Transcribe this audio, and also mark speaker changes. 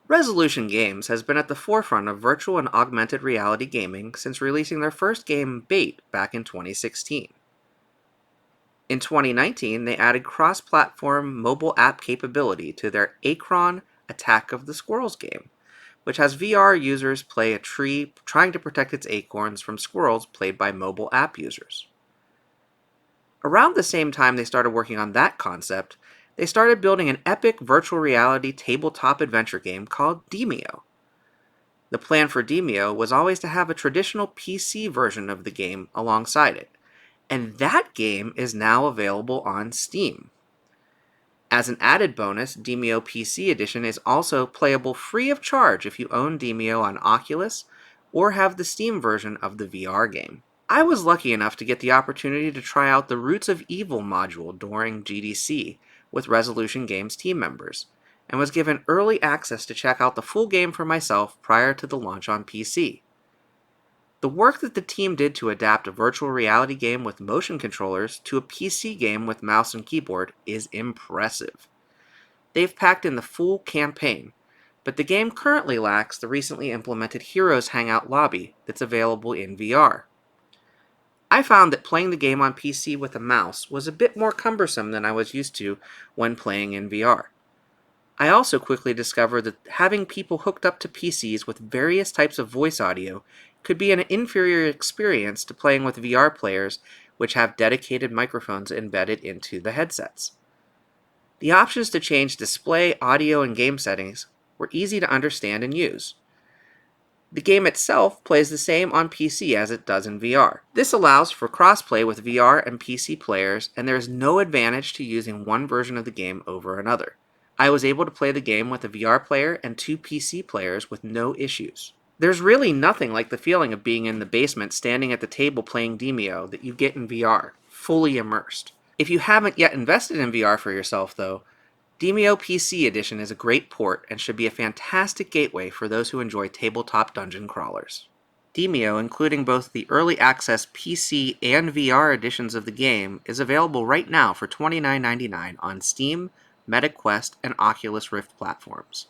Speaker 1: Resolution Games has been at the forefront of virtual and augmented reality gaming since releasing their first game, Bait, back in 2016. In 2019, they added cross platform mobile app capability to their Acron Attack of the Squirrels game, which has VR users play a tree trying to protect its acorns from squirrels played by mobile app users. Around the same time they started working on that concept, they started building an epic virtual reality tabletop adventure game called Demeo. The plan for Demeo was always to have a traditional PC version of the game alongside it, and that game is now available on Steam. As an added bonus, Demeo PC Edition is also playable free of charge if you own Demeo on Oculus or have the Steam version of the VR game. I was lucky enough to get the opportunity to try out the Roots of Evil module during GDC with Resolution Games team members, and was given early access to check out the full game for myself prior to the launch on PC. The work that the team did to adapt a virtual reality game with motion controllers to a PC game with mouse and keyboard is impressive. They've packed in the full campaign, but the game currently lacks the recently implemented Heroes Hangout lobby that's available in VR. I found that playing the game on PC with a mouse was a bit more cumbersome than I was used to when playing in VR. I also quickly discovered that having people hooked up to PCs with various types of voice audio could be an inferior experience to playing with VR players which have dedicated microphones embedded into the headsets. The options to change display, audio, and game settings were easy to understand and use. The game itself plays the same on PC as it does in VR. This allows for crossplay with VR and PC players, and there is no advantage to using one version of the game over another. I was able to play the game with a VR player and two PC players with no issues. There's really nothing like the feeling of being in the basement standing at the table playing Demeo that you get in VR, fully immersed. If you haven't yet invested in VR for yourself though, Demeo PC Edition is a great port and should be a fantastic gateway for those who enjoy tabletop dungeon crawlers. Demeo, including both the early access PC and VR editions of the game, is available right now for $29.99 on Steam, MetaQuest, and Oculus Rift platforms.